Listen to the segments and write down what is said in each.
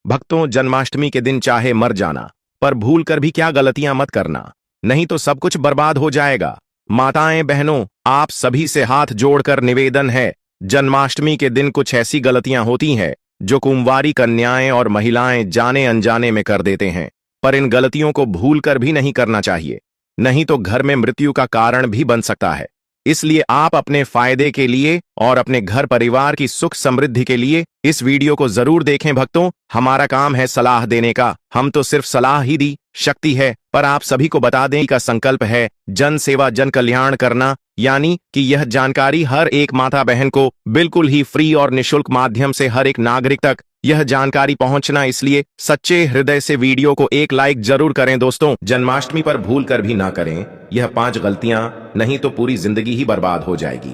भक्तों, जन्माष्टमी के दिन चाहे मर जाना, पर भूल कर भी क्या गलतियां मत करना, नहीं तो सब कुछ बर्बाद हो जाएगा। माताएं बहनों, आप सभी से हाथ जोड़कर निवेदन है, जन्माष्टमी के दिन कुछ ऐसी गलतियां होती हैं जो कुंवारी कन्याएं और महिलाएं जाने अनजाने में कर देते हैं, पर इन गलतियों को भूल कर भी नहीं करना चाहिए, नहीं तो घर में मृत्यु का कारण भी बन सकता है। इसलिए आप अपने फायदे के लिए और अपने घर परिवार की सुख समृद्धि के लिए इस वीडियो को जरूर देखें। भक्तों, हमारा काम है सलाह देने का, हम तो सिर्फ सलाह ही दी शक्ति है, पर आप सभी को बता दें का संकल्प है जन सेवा जन कल्याण करना, यानी कि यह जानकारी हर एक माता बहन को बिल्कुल ही फ्री और निशुल्क माध्यम से हर एक नागरिक तक यह जानकारी पहुंचना, इसलिए सच्चे हृदय से वीडियो को एक लाइक जरूर करें। दोस्तों, जन्माष्टमी पर भूल कर भी ना करें यह 5 गलतियां, नहीं तो पूरी जिंदगी ही बर्बाद हो जाएगी।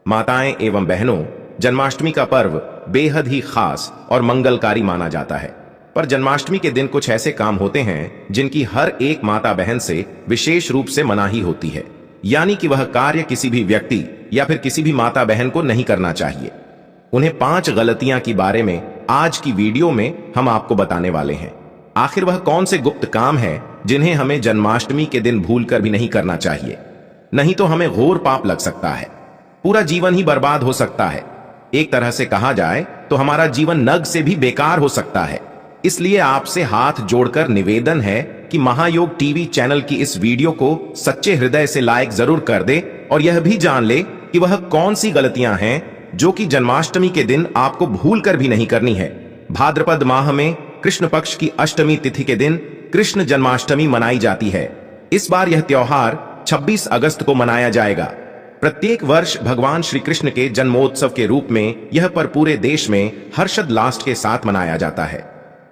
माताएं एवं बहनों, जन्माष्टमी का पर्व बेहद ही खास और मंगलकारी माना जाता है, पर जन्माष्टमी के दिन कुछ ऐसे काम होते हैं जिनकी हर एक माता बहन से विशेष रूप से मनाही होती है, यानी कि वह कार्य किसी भी व्यक्ति या फिर किसी भी माता बहन को नहीं करना चाहिए। उन्हें 5 गलतियां के बारे में आज की वीडियो में हम आपको बताने वाले हैं। आखिर वह कौन से गुप्त काम हैं जिन्हें हमें जन्माष्टमी के दिन भूल कर भी नहीं करना चाहिए, नहीं तो हमें घोर पाप लग सकता है, पूरा जीवन ही बर्बाद हो सकता है। एक तरह से कहा जाए तो हमारा जीवन नग से भी बेकार हो सकता है। इसलिए आपसे हाथ जोड़कर निवेदन है कि महायोग टीवी चैनल की इस वीडियो को सच्चे हृदय से लाइक जरूर कर दे और यह भी जान ले कि वह कौन सी गलतियां हैं जो कि जन्माष्टमी के दिन आपको भूल कर भी नहीं करनी है। भाद्रपद माह में कृष्ण पक्ष की अष्टमी तिथि के दिन कृष्ण जन्माष्टमी मनाई जाती है। इस बार यह त्योहार 26 अगस्त को मनाया जाएगा। प्रत्येक वर्ष भगवान श्री कृष्ण के जन्मोत्सव के रूप में यह पर पूरे देश में हर्षोल्लास के साथ मनाया जाता है।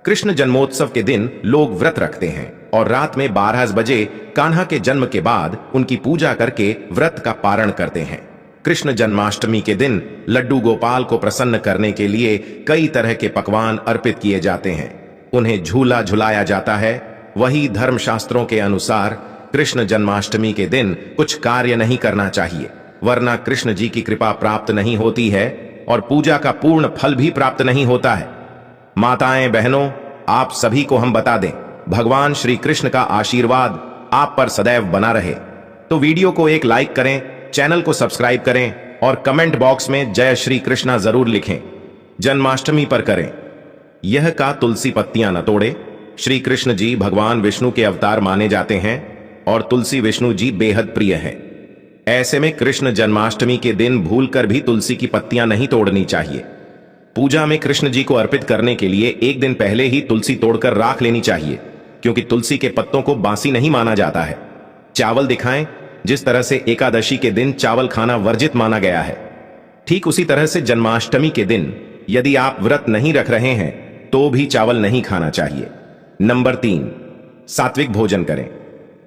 कृष्ण जन्मोत्सव के दिन लोग व्रत रखते हैं और रात में 12 बजे कान्हा के जन्म के बाद उनकी पूजा करके व्रत का पारण करते हैं। कृष्ण जन्माष्टमी के दिन लड्डू गोपाल को प्रसन्न करने के लिए कई तरह के पकवान अर्पित किए जाते हैं, उन्हें झूला झुलाया जाता है। वही धर्मशास्त्रों के अनुसार कृष्ण जन्माष्टमी के दिन कुछ कार्य नहीं करना चाहिए, वरना कृष्ण जी की कृपा प्राप्त नहीं होती है और पूजा का पूर्ण फल भी प्राप्त नहीं होता है। माताएं बहनों, आप सभी को हम बता दें, भगवान श्री कृष्ण का आशीर्वाद आप पर सदैव बना रहे। तो वीडियो को एक लाइक करें, चैनल को सब्सक्राइब करें और कमेंट बॉक्स में जय श्री कृष्णा जरूर लिखें। जन्माष्टमी पर करें यह का तुलसी पत्तियां न तोड़े। श्री कृष्ण जी भगवान विष्णु के अवतार माने जाते हैं और तुलसी विष्णु जी बेहद प्रिय हैं। ऐसे में कृष्ण जन्माष्टमी के दिन भूलकर भी तुलसी की पत्तियां नहीं तोड़नी चाहिए। पूजा में कृष्ण जी को अर्पित करने के लिए एक दिन पहले ही तुलसी तोड़कर राख लेनी चाहिए, क्योंकि तुलसी के पत्तों को बासी नहीं माना जाता है। चावल दिखाएं, जिस तरह से एकादशी के दिन चावल खाना वर्जित माना गया है, ठीक उसी तरह से जन्माष्टमी के दिन यदि आप व्रत नहीं रख रहे हैं तो भी चावल नहीं खाना चाहिए। नंबर 3, सात्विक भोजन करें।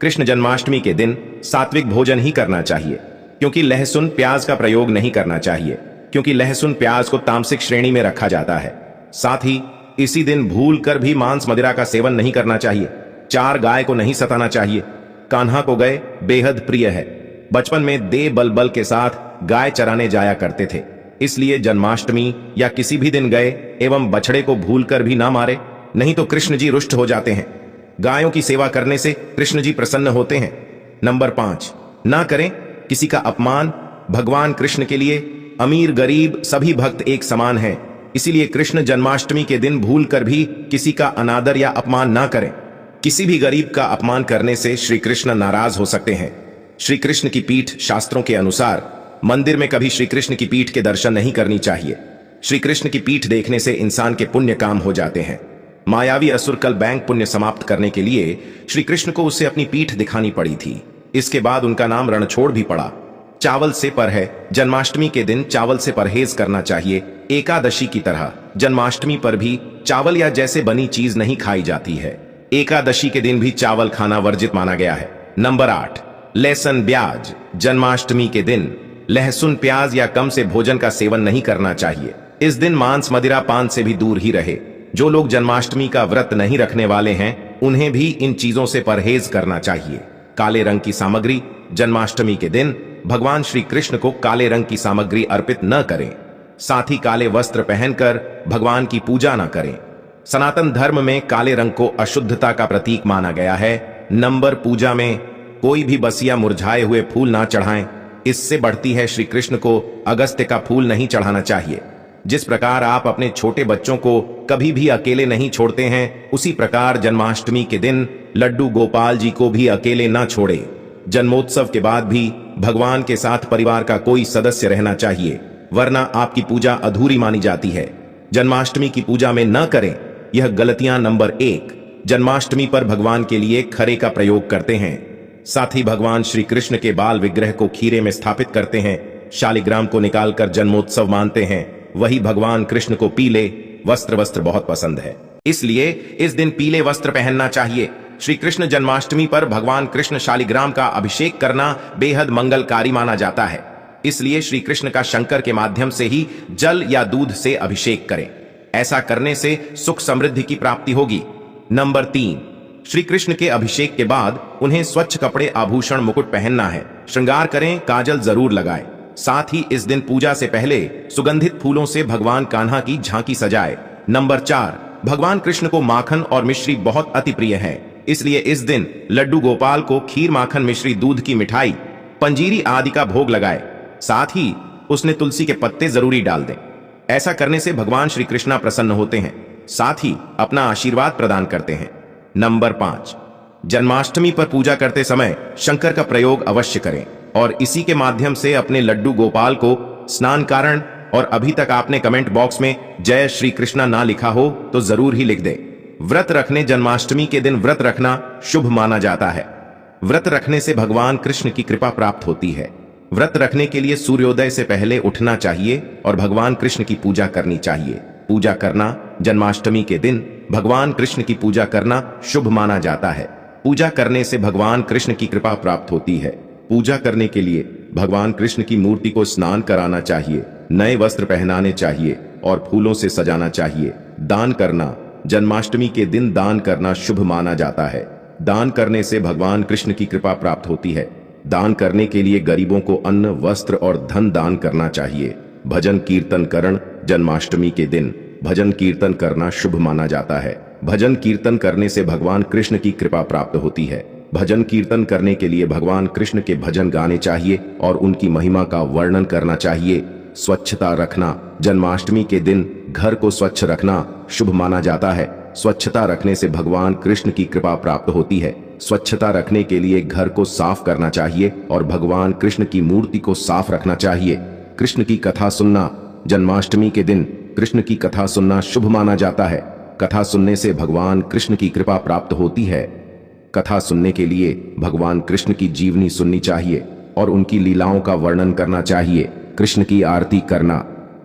कृष्ण जन्माष्टमी के दिन सात्विक भोजन ही करना चाहिए, क्योंकि लहसुन प्याज का प्रयोग नहीं करना चाहिए, क्योंकि लहसुन प्याज को तामसिक श्रेणी में रखा जाता है। साथ ही इसी दिन भूल कर भी मांस मदिरा का सेवन नहीं करना चाहिए। 4 गाय को नहीं सताना चाहिए। कान्हा को गए बेहद प्रिय है। बचपन में दे बलबल के साथ गाय चराने जाया करते थे, इसलिए जन्माष्टमी या किसी भी दिन गए एवं बछड़े को भूलकर भी ना मारे, नहीं तो कृष्ण जी रुष्ट हो जाते हैं। गायों की सेवा करने से कृष्ण जी प्रसन्न होते हैं। नंबर 5, ना करें किसी का अपमान। भगवान कृष्ण के लिए अमीर गरीब सभी भक्त एक समान हैं, इसीलिए कृष्ण जन्माष्टमी के दिन भूलकर भी किसी का अनादर या अपमान ना करें। किसी भी गरीब का अपमान करने से श्री कृष्ण नाराज हो सकते हैं। श्री कृष्ण की पीठ शास्त्रों के अनुसार मंदिर में कभी श्री कृष्ण की पीठ के दर्शन नहीं करनी चाहिए। श्री कृष्ण की पीठ देखने से इंसान के पुण्य काम हो जाते हैं। मायावी असुर कल बैंक पुण्य समाप्त करने के लिए श्री कृष्ण को उससे अपनी पीठ दिखानी पड़ी थी। इसके बाद उनका नाम रणछोड़ भी पड़ा। चावल से पर है, जन्माष्टमी के दिन चावल से परहेज करना चाहिए। एकादशी की तरह जन्माष्टमी पर भी चावल या जैसे बनी चीज नहीं खाई जाती है। एकादशी के दिन भी चावल खाना वर्जित माना गया है। नंबर 8, लहसुन प्याज। जन्माष्टमी के दिन लहसुन प्याज या कम से भोजन का सेवन नहीं करना चाहिए। इस दिन मांस मदिरा पान से भी दूर ही रहे। जो लोग जन्माष्टमी का व्रत नहीं रखने वाले हैं उन्हें भी इन चीजों से परहेज करना चाहिए। काले रंग की सामग्री। जन्माष्टमी के दिन भगवान श्री कृष्ण को काले रंग की सामग्री अर्पित न करें। साथ ही काले वस्त्र पहनकर भगवान की पूजा न करें। सनातन धर्म में काले रंग को अशुद्धता का प्रतीक माना गया है। नंबर, पूजा में कोई भी बसिया मुरझाए हुए फूल ना चढ़ाएं। इससे बढ़ती है श्री कृष्ण को अगस्त्य का फूल नहीं चढ़ाना चाहिए। जिस प्रकार आप अपने छोटे बच्चों को कभी भी अकेले नहीं छोड़ते हैं, उसी प्रकार जन्माष्टमी के दिन लड्डू गोपाल जी को भी अकेले ना छोड़े। जन्मोत्सव के बाद भी भगवान के साथ परिवार का कोई सदस्य रहना चाहिए, वरना आपकी पूजा अधूरी मानी जाती है। जन्माष्टमी की पूजा में न करें, यह गलतियां। नंबर 1, जन्माष्टमी पर भगवान के लिए खरे का प्रयोग करते हैं। साथ ही भगवान श्री कृष्ण के बाल विग्रह को खीरे में स्थापित करते हैं। शालिग्राम को निकालकर जन्मोत्सव मानते हैं। वही भगवान कृष्ण को पीले वस्त्र बहुत पसंद है, इसलिए इस दिन पीले वस्त्र पहनना चाहिए। श्री कृष्ण जन्माष्टमी पर भगवान कृष्ण शालिग्राम का अभिषेक करना बेहद मंगलकारी माना जाता है, इसलिए श्री कृष्ण का शंकर के माध्यम से ही जल या दूध से अभिषेक करें। ऐसा करने से सुख समृद्धि की प्राप्ति होगी। नंबर 3, श्री कृष्ण के अभिषेक के बाद उन्हें स्वच्छ कपड़े, आभूषण, मुकुट पहनना है। श्रृंगार करें, काजल जरूर लगाएं। साथ ही इस दिन पूजा से पहले सुगंधित फूलों से भगवान कान्हा की झांकी सजाए। नंबर 4, भगवान कृष्ण को माखन और मिश्री बहुत अति प्रिय है, इसलिए इस दिन लड्डू गोपाल को खीर, माखन, मिश्री, दूध की मिठाई, पंजीरी आदि का भोग लगाए। साथ ही उसने तुलसी के पत्ते जरूरी डाल दें। ऐसा करने से भगवान श्री कृष्ण प्रसन्न होते हैं, साथ ही अपना आशीर्वाद प्रदान करते हैं। नंबर 5, जन्माष्टमी पर पूजा करते समय शंकर का प्रयोग अवश्य करें और इसी के माध्यम से अपने लड्डू गोपाल को स्नान कारण। और अभी तक आपने कमेंट बॉक्स में जय श्री कृष्णा ना लिखा हो तो जरूर ही लिख दे। व्रत रखने, जन्माष्टमी के दिन व्रत रखना शुभ माना जाता है। व्रत रखने से भगवान कृष्ण की कृपा प्राप्त होती है। व्रत रखने के लिए सूर्योदय से पहले उठना चाहिए और भगवान कृष्ण की पूजा करनी चाहिए। पूजा करना, जन्माष्टमी के दिन भगवान कृष्ण की पूजा करना शुभ माना जाता है। पूजा करने से भगवान कृष्ण की कृपा प्राप्त होती है। पूजा करने के लिए भगवान कृष्ण की मूर्ति को स्नान कराना चाहिए, नए वस्त्र पहनाने चाहिए और फूलों से सजाना चाहिए। दान करना, जन्माष्टमी के दिन दान करना शुभ माना जाता है। दान करने से भगवान कृष्ण की कृपा प्राप्त होती है। दान करने के लिए गरीबों को अन्न, वस्त्र और धन दान करना चाहिए। भजन कीर्तन करण, जन्माष्टमी के दिन भजन कीर्तन करना शुभ माना जाता है। भजन कीर्तन करने से भगवान कृष्ण की कृपा प्राप्त होती है। भजन कीर्तन करने के लिए भगवान कृष्ण के भजन गाने चाहिए और उनकी महिमा का वर्णन करना चाहिए। स्वच्छता रखना, जन्माष्टमी के दिन घर को स्वच्छ रखना शुभ माना जाता है। स्वच्छता रखने से भगवान कृष्ण की कृपा प्राप्त होती है। स्वच्छता रखने के लिए घर को साफ करना चाहिए और भगवान कृष्ण की मूर्ति को साफ रखना चाहिए। कृष्ण की कथा सुनना, जन्माष्टमी के दिन कृष्ण की कथा सुनना शुभ माना जाता है। कथा सुनने से भगवान कृष्ण की कृपा प्राप्त होती है। कथा सुनने के लिए भगवान कृष्ण की जीवनी सुननी चाहिए और उनकी लीलाओं का वर्णन करना चाहिए। कृष्ण की आरती करना,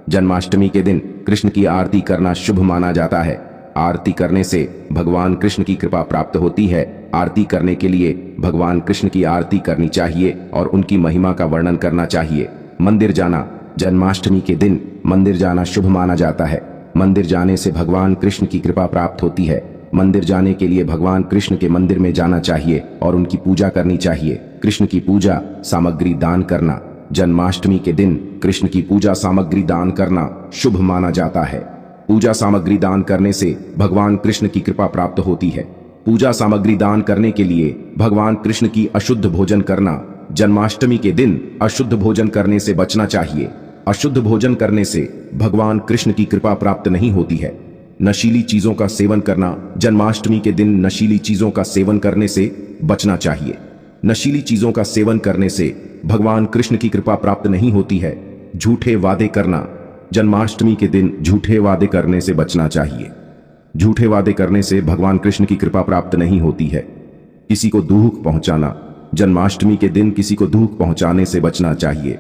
जन्माष्टमी के दिन कृष्ण की आरती करना शुभ माना जाता है। आरती करने से भगवान कृष्ण की कृपा प्राप्त होती है। आरती करने के लिए भगवान कृष्ण की आरती करनी चाहिए और उनकी महिमा का वर्णन करना चाहिए। मंदिर जाना, जन्माष्टमी के दिन मंदिर जाना शुभ माना जाता है। मंदिर जाने से भगवान कृष्ण की कृपा प्राप्त होती है। मंदिर जाने के लिए भगवान कृष्ण के मंदिर में जाना चाहिए और उनकी पूजा करनी चाहिए। कृष्ण की पूजा सामग्री दान करना, जन्माष्टमी के दिन कृष्ण की पूजा सामग्री दान करना शुभ माना जाता है। पूजा सामग्री दान करने से भगवान कृष्ण की कृपा प्राप्त होती है। पूजा सामग्री दान करने के लिए भगवान कृष्ण की अशुद्ध भोजन करना, जन्माष्टमी के दिन अशुद्ध भोजन करने से बचना चाहिए। अशुद्ध भोजन करने से भगवान कृष्ण की कृपा प्राप्त नहीं होती है। नशीली चीजों का सेवन करना, जन्माष्टमी के दिन नशीली चीजों का सेवन करने से बचना चाहिए। नशीली चीजों का सेवन करने से भगवान कृष्ण की कृपा प्राप्त नहीं होती है। झूठे वादे करना, जन्माष्टमी के दिन झूठे वादे करने से बचना चाहिए। झूठे वादे करने से भगवान कृष्ण की कृपा प्राप्त नहीं होती है। किसी को दुख पहुंचाना, जन्माष्टमी के दिन किसी को दुख पहुंचाने से बचना चाहिए।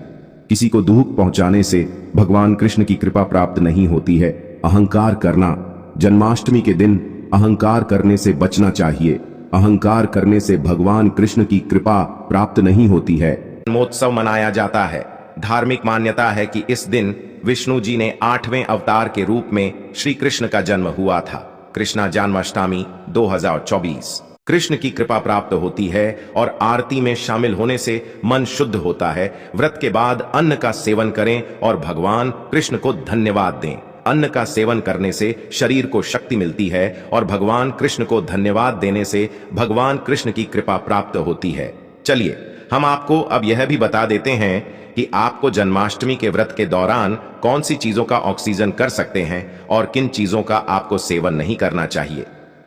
किसी को दुख पहुंचाने से भगवान कृष्ण की कृपा प्राप्त नहीं होती है। अहंकार करना, जन्माष्टमी के दिन अहंकार करने से बचना चाहिए। अहंकार करने से भगवान कृष्ण की कृपा प्राप्त नहीं होती है। जन्मोत्सव मनाया जाता है। धार्मिक मान्यता है कि इस दिन विष्णु जी ने 8वें अवतार के रूप में श्री कृष्ण का जन्म हुआ था। कृष्णा जन्माष्टमी 2024। कृष्ण की कृपा प्राप्त होती है और आरती में शामिल होने से मन शुद्ध होता है। व्रत के बाद अन्न का सेवन करें और भगवान कृष्ण को धन्यवाद दें। अन्न का सेवन करने से शरीर को शक्ति मिलती है और भगवान कृष्ण को धन्यवाद देने से भगवान कृष्ण की कृपा प्राप्त होती है। चलिए हम आपको अब यह भी बता देते हैं कि आपको जन्माष्टमी के व्रत के दौरान कौन सी चीजों का ऑक्सीजन कर सकते हैं और किन चीजों का आपको सेवन नहीं करना चाहिए।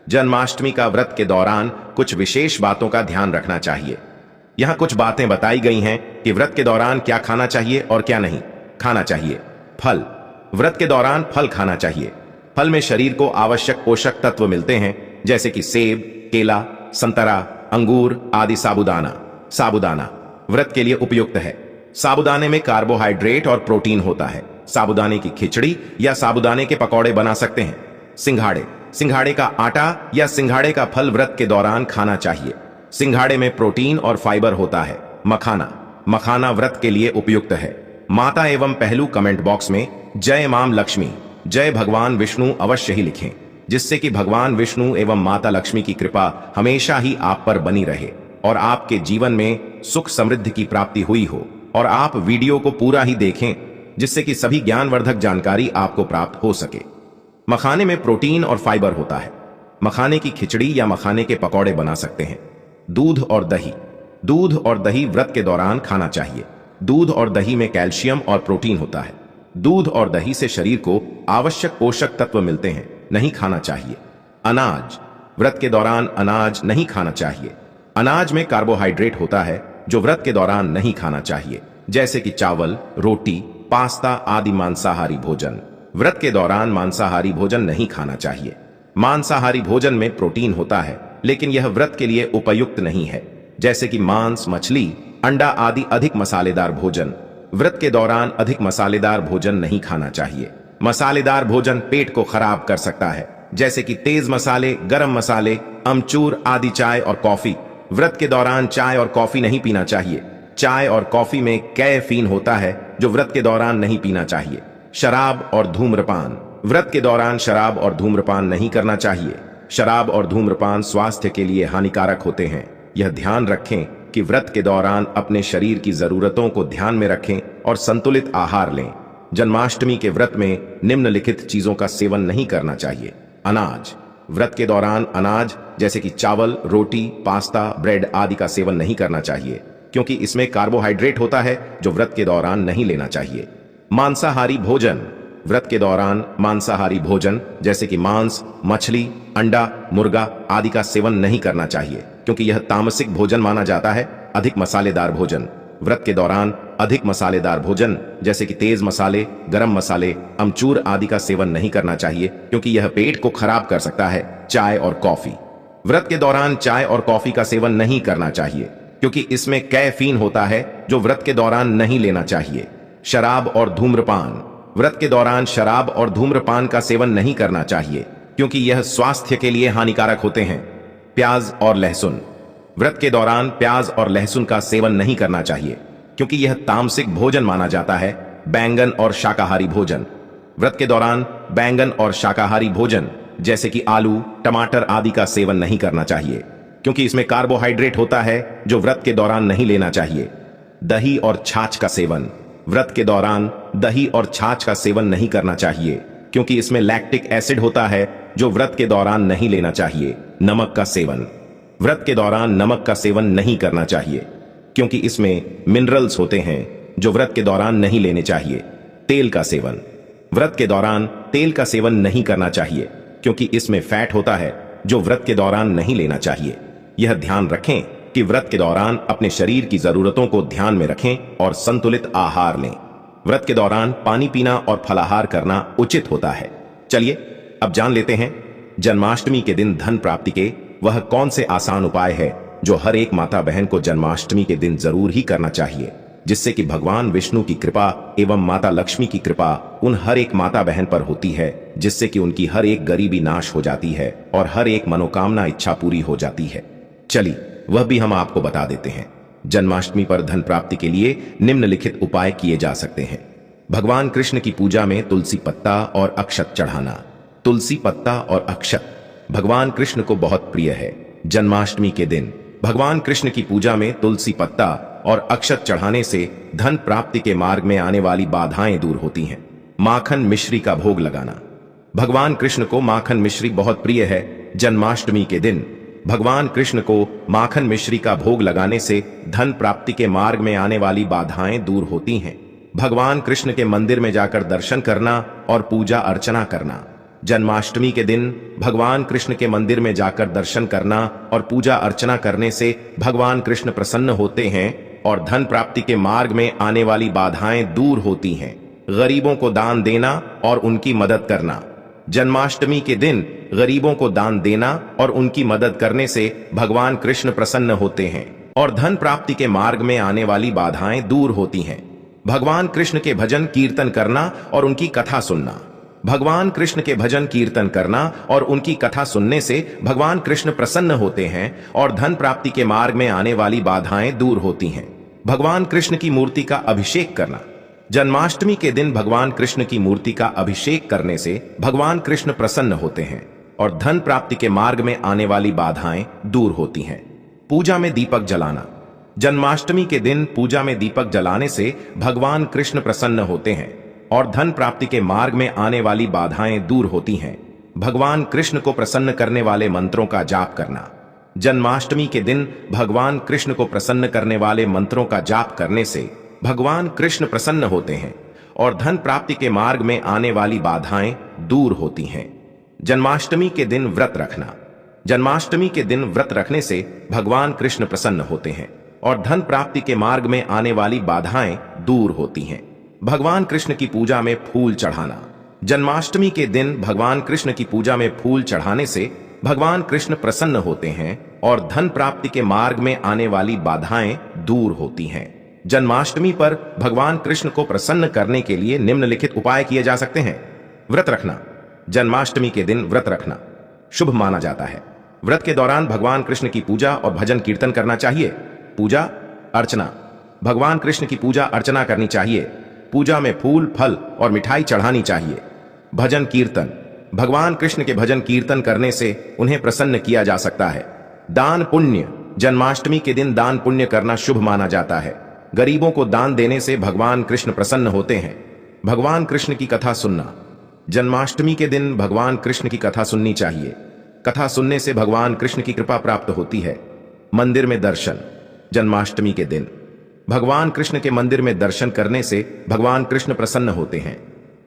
जन्माष्टमी का व्रत के दौरान कुछ विशेष बातों का ध्यान रखना चाहिए। यहाँ कुछ बातें बताई गई हैं कि व्रत के दौरान क्या खाना चाहिए और क्या नहीं खाना चाहिए। फल, व्रत के दौरान फल खाना चाहिए। फल में शरीर को आवश्यक पोषक तत्व मिलते हैं जैसे कि सेब, केला, संतरा, अंगूर आदि। साबूदाना व्रत के लिए उपयुक्त है। साबूदाने में कार्बोहाइड्रेट और प्रोटीन होता है। साबूदाने की खिचड़ी या साबूदाने के पकौड़े बना सकते हैं। सिंघाड़े का आटा या सिंघाड़े का फल व्रत के दौरान खाना चाहिए। सिंघाड़े में प्रोटीन और फाइबर होता है। मखाना व्रत के लिए उपयुक्त है। माता एवं पहलू कमेंट बॉक्स में जय मां लक्ष्मी, जय भगवान विष्णु अवश्य ही लिखें, जिससे कि भगवान विष्णु एवं माता लक्ष्मी की कृपा हमेशा ही आप पर बनी रहे और आपके जीवन में सुख समृद्धि की प्राप्ति हुई हो। और आप वीडियो को पूरा ही देखें जिससे कि सभी ज्ञानवर्धक जानकारी आपको प्राप्त हो सके। मखाने में प्रोटीन और फाइबर होता है। मखाने की खिचड़ी या मखाने के पकौड़े बना सकते हैं। दूध और दही व्रत के दौरान खाना चाहिए। दूध और दही में कैल्शियम और प्रोटीन होता है। दूध और दही से शरीर को आवश्यक पोषक तत्व मिलते हैं, नहीं खाना चाहिए। अनाज, व्रत के दौरान अनाज नहीं खाना चाहिए। अनाज में कार्बोहाइड्रेट होता है जो व्रत के दौरान नहीं खाना चाहिए, जैसे कि चावल, रोटी, पास्ता आदि। मांसाहारी भोजन, व्रत के दौरान मांसाहारी भोजन नहीं खाना चाहिए। मांसाहारी भोजन में प्रोटीन होता है लेकिन यह व्रत के लिए उपयुक्त नहीं है, जैसे कि मांस, मछली, अंडा आदि। अधिक मसालेदार भोजन, व्रत के दौरान अधिक मसालेदार भोजन नहीं खाना चाहिए। मसालेदार भोजन पेट को खराब कर सकता है, जैसे कि तेज मसाले, गरम मसाले, अमचूर आदि। चाय और कॉफी, व्रत के दौरान चाय और कॉफी नहीं पीना चाहिए। चाय और कॉफी में कैफीन होता है जो व्रत के दौरान नहीं पीना चाहिए। शराब और धूम्रपान, व्रत के दौरान शराब और धूम्रपान नहीं करना चाहिए। शराब और धूम्रपान स्वास्थ्य के लिए हानिकारक होते हैं। यह ध्यान रखें कि व्रत के दौरान अपने शरीर की जरूरतों को ध्यान में रखें और संतुलित आहार लें। जन्माष्टमी के व्रत में निम्नलिखित चीजों का सेवन नहीं करना चाहिए। अनाज, व्रत के दौरान अनाज जैसे कि चावल, रोटी, पास्ता, ब्रेड आदि का सेवन नहीं करना चाहिए क्योंकि इसमें कार्बोहाइड्रेट होता है जो व्रत के दौरान नहीं लेना चाहिए। मांसाहारी भोजन, व्रत के दौरान मांसाहारी भोजन जैसे कि मांस, मछली, अंडा, मुर्गा आदि का सेवन नहीं करना चाहिए क्योंकि यह तामसिक भोजन माना जाता है। अधिक मसालेदार भोजन, व्रत के दौरान अधिक मसालेदार भोजन जैसे कि तेज मसाले, गरम मसाले, अमचूर आदि का सेवन नहीं करना चाहिए क्योंकि यह पेट को खराब कर सकता है। चाय और कॉफी, व्रत के दौरान चाय और कॉफी का सेवन नहीं करना चाहिए क्योंकि इसमें कैफीन होता है जो व्रत के दौरान नहीं लेना चाहिए। शराब और धूम्रपान, व्रत के दौरान शराब और धूम्रपान का सेवन नहीं करना चाहिए क्योंकि यह स्वास्थ्य के लिए हानिकारक होते हैं। प्याज और लहसुन, व्रत के दौरान प्याज और लहसुन का सेवन नहीं करना चाहिए क्योंकि यह तामसिक भोजन माना जाता है। बैंगन और शाकाहारी भोजन, व्रत के दौरान बैंगन और शाकाहारी भोजन जैसे कि आलू, टमाटर आदि का सेवन नहीं करना चाहिए क्योंकि इसमें कार्बोहाइड्रेट होता है जो व्रत के दौरान नहीं लेना चाहिए। दही और छाछ का सेवन, व्रत के दौरान दही और छाछ का सेवन नहीं करना चाहिए क्योंकि इसमें लैक्टिक एसिड होता है जो व्रत के दौरान नहीं लेना चाहिए। नमक का सेवन, व्रत के दौरान नमक का सेवन नहीं करना चाहिए क्योंकि इसमें मिनरल्स होते हैं जो व्रत के दौरान नहीं लेने चाहिए। तेल का सेवन, व्रत के दौरान तेल का सेवन नहीं करना चाहिए क्योंकि इसमें फैट होता है जो व्रत के दौरान नहीं लेना चाहिए। यह ध्यान रखें कि व्रत के दौरान अपने शरीर की जरूरतों को ध्यान में रखें और संतुलित आहार लें। व्रत के दौरान पानी पीना और फलाहार करना उचित होता है। चलिए अब जान लेते हैं जन्माष्टमी के दिन धन प्राप्ति के वह कौन से आसान उपाय है जो हर एक माता बहन को जन्माष्टमी के दिन जरूर ही करना चाहिए, जिससे कि भगवान विष्णु की कृपा एवं माता लक्ष्मी की कृपा उन हर एक माता बहन पर होती है, जिससे कि उनकी हर एक गरीबी नाश हो जाती है और हर एक मनोकामना इच्छा पूरी हो जाती है। चलिए वह भी हम आपको बता देते हैं। जन्माष्टमी पर धन प्राप्ति के लिए निम्नलिखित उपाय किए जा सकते हैं। भगवान कृष्ण की पूजा में तुलसी पत्ता और अक्षत चढ़ाना। तुलसी पत्ता और अक्षत भगवान कृष्ण को बहुत प्रिय है। जन्माष्टमी के दिन भगवान कृष्ण की पूजा में तुलसी पत्ता और अक्षत चढ़ाने से धन प्राप्ति के मार्ग में आने वाली बाधाएं दूर होती हैं। माखन मिश्री का भोग लगाना। भगवान कृष्ण को माखन मिश्री बहुत प्रिय है। जन्माष्टमी के दिन भगवान कृष्ण को माखन मिश्री का भोग लगाने से धन प्राप्ति के मार्ग में आने वाली बाधाएं दूर होती हैं। भगवान कृष्ण के मंदिर में जाकर दर्शन करना और पूजा अर्चना करना। जन्माष्टमी के दिन भगवान कृष्ण के मंदिर में जाकर दर्शन करना और पूजा अर्चना करने से भगवान कृष्ण प्रसन्न होते हैं और धन प्राप्ति के मार्ग में आने वाली बाधाएं दूर होती हैं। गरीबों को दान देना और उनकी मदद करना। जन्माष्टमी के दिन गरीबों को दान देना और उनकी मदद करने से भगवान कृष्ण प्रसन्न होते हैं और धन प्राप्ति के मार्ग में आने वाली बाधाएं दूर होती हैं। भगवान कृष्ण के भजन कीर्तन करना और उनकी कथा सुनना। भगवान कृष्ण के भजन कीर्तन करना और उनकी कथा सुनने से भगवान कृष्ण प्रसन्न होते हैं और धन प्राप्ति के मार्ग में आने वाली बाधाएं दूर होती हैं। भगवान कृष्ण की मूर्ति का अभिषेक करना। जन्माष्टमी के दिन भगवान कृष्ण की मूर्ति का अभिषेक करने से भगवान कृष्ण प्रसन्न होते हैं और धन प्राप्ति के मार्ग में आने वाली बाधाएं दूर होती हैं। पूजा में दीपक जलाना। जन्माष्टमी के दिन पूजा में दीपक जलाने से भगवान कृष्ण प्रसन्न होते हैं और धन प्राप्ति के मार्ग में आने वाली बाधाएं दूर होती हैं। भगवान कृष्ण को प्रसन्न करने वाले मंत्रों का जाप करना। जन्माष्टमी के दिन भगवान कृष्ण को प्रसन्न करने वाले मंत्रों का जाप करने से भगवान कृष्ण प्रसन्न होते हैं और धन प्राप्ति के मार्ग में आने वाली बाधाएं दूर होती हैं। जन्माष्टमी के दिन व्रत रखना। जन्माष्टमी के दिन व्रत रखने से भगवान कृष्ण प्रसन्न होते हैं और धन प्राप्ति के मार्ग में आने वाली बाधाएं दूर होती हैं। भगवान कृष्ण की पूजा में फूल चढ़ाना। जन्माष्टमी के दिन भगवान कृष्ण की पूजा में फूल चढ़ाने से भगवान कृष्ण प्रसन्न होते हैं और धन प्राप्ति के मार्ग में आने वाली बाधाएं दूर होती हैं। जन्माष्टमी पर भगवान कृष्ण को प्रसन्न करने के लिए निम्नलिखित उपाय किए जा सकते हैं। व्रत रखना। जन्माष्टमी के दिन व्रत रखना शुभ माना जाता है। व्रत के दौरान भगवान कृष्ण की पूजा और भजन कीर्तन करना चाहिए। पूजा अर्चना। भगवान कृष्ण की पूजा अर्चना करनी चाहिए। पूजा में फूल, फल और मिठाई चढ़ानी चाहिए। भजन कीर्तन। भगवान कृष्ण के भजन कीर्तन करने से उन्हें प्रसन्न किया जा सकता है। दान पुण्य। जन्माष्टमी के दिन दान पुण्य करना शुभ माना जाता है। गरीबों को दान देने से भगवान कृष्ण प्रसन्न होते हैं। भगवान कृष्ण की कथा सुनना। जन्माष्टमी के दिन भगवान कृष्ण की कथा सुननी चाहिए। कथा सुनने से भगवान कृष्ण की कृपा प्राप्त होती है। मंदिर में दर्शन। जन्माष्टमी के दिन भगवान कृष्ण के मंदिर में दर्शन करने से भगवान कृष्ण प्रसन्न होते हैं।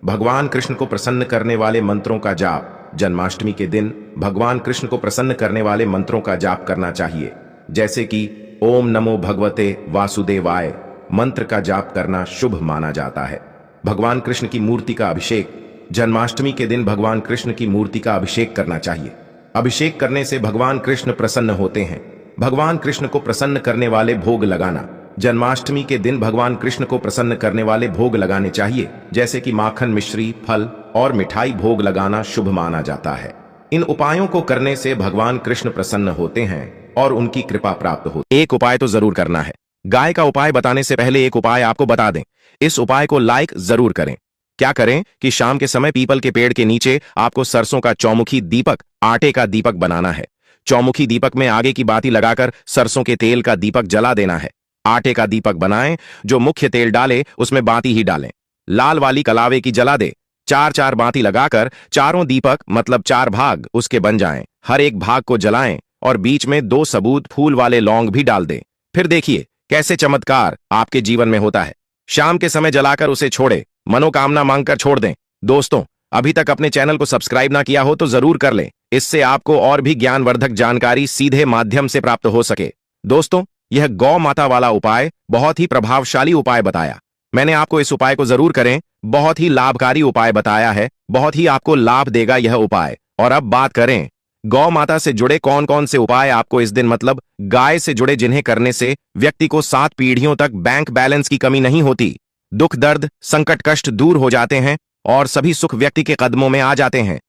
भगवान कृष्ण को प्रसन्न करने वाले मंत्रों का जाप। जन्माष्टमी के दिन भगवान कृष्ण को प्रसन्न करने वाले मंत्रों का जाप करना चाहिए, जैसे कि ओम नमो भगवते वासुदेवाय मंत्र का जाप करना शुभ माना जाता है। भगवान कृष्ण की मूर्ति का अभिषेक। जन्माष्टमी के दिन भगवान कृष्ण की मूर्ति का अभिषेक करना चाहिए। अभिषेक करने से भगवान कृष्ण प्रसन्न होते हैं। भगवान कृष्ण को प्रसन्न करने वाले भोग लगाना। जन्माष्टमी के दिन भगवान कृष्ण को प्रसन्न करने वाले भोग लगाने चाहिए, जैसे कि माखन मिश्री, फल और मिठाई भोग लगाना शुभ माना जाता है। इन उपायों को करने से भगवान कृष्ण प्रसन्न होते हैं और उनकी कृपा प्राप्त होती है। एक उपाय तो जरूर करना है। गाय का उपाय बताने से पहले एक उपाय आपको बता दें। इस उपाय को लाइक जरूर करें। क्या करें कि शाम के समय पीपल के पेड़ के नीचे आपको सरसों का चौमुखी दीपक, आटे का दीपक बनाना है। चौमुखी दीपक में आगे की बाती लगाकर सरसों के तेल का दीपक जला देना है। आटे का दीपक बनाएं, जो मुख्य तेल डाले उसमें बाती ही डालें। लाल वाली कलावे की जला दे। 4-4 बाती लगाकर चारों दीपक मतलब 4 भाग उसके बन जाएं। हर एक भाग को जलाएं और बीच में 2 सबूत फूल वाले लौंग भी डाल दें। फिर देखिए कैसे चमत्कार आपके जीवन में होता है। शाम के समय जलाकर उसे छोड़े, मनोकामना मांगकर छोड़ दें। दोस्तों, अभी तक अपने चैनल को सब्सक्राइब ना किया हो तो जरूर कर लें। इससे आपको और भी ज्ञानवर्धक जानकारी सीधे माध्यम से प्राप्त हो सके। दोस्तों, यह गौ माता वाला उपाय बहुत ही प्रभावशाली उपाय बताया। मैंने आपको इस उपाय को जरूर करें, बहुत ही लाभकारी उपाय बताया है। बहुत ही आपको लाभ देगा यह उपाय। और अब बात करें गौ माता से जुड़े कौन कौन से उपाय आपको इस दिन मतलब गाय से जुड़े, जिन्हें करने से व्यक्ति को 7 पीढ़ियों तक बैंक बैलेंस की कमी नहीं होती, दुख दर्द संकट कष्ट दूर हो जाते हैं और सभी सुख व्यक्ति के कदमों में आ जाते हैं।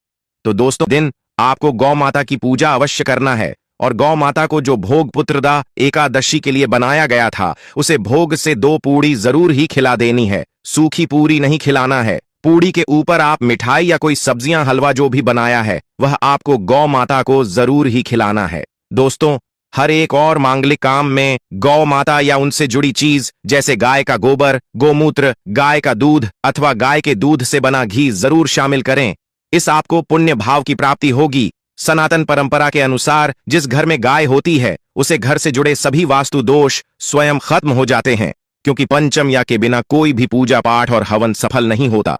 तो दोस्तों, दिन आपको गौ माता की पूजा अवश्य करना है और गौ माता को जो भोग पुत्रदा एकादशी के लिए बनाया गया था, उसे भोग से 2 पूड़ी जरूर ही खिला देनी है। सूखी पूरी नहीं खिलाना है। पूड़ी के ऊपर आप मिठाई या कोई सब्जियां, हलवा जो भी बनाया है वह आपको गौ माता को जरूर ही खिलाना है। दोस्तों, हर एक और मांगलिक काम में गौ माता या उनसे जुड़ी चीज जैसे गाय का गोबर, गोमूत्र, गाय का दूध अथवा गाय के दूध से बना घी जरूर शामिल करें। इस आपको पुण्य भाव की प्राप्ति होगी। सनातन परंपरा के अनुसार जिस घर में गाय होती है उसे घर से जुड़े सभी वास्तु दोष स्वयं खत्म हो जाते हैं, क्योंकि पंचम या के बिना कोई भी पूजा पाठ और हवन सफल नहीं होता।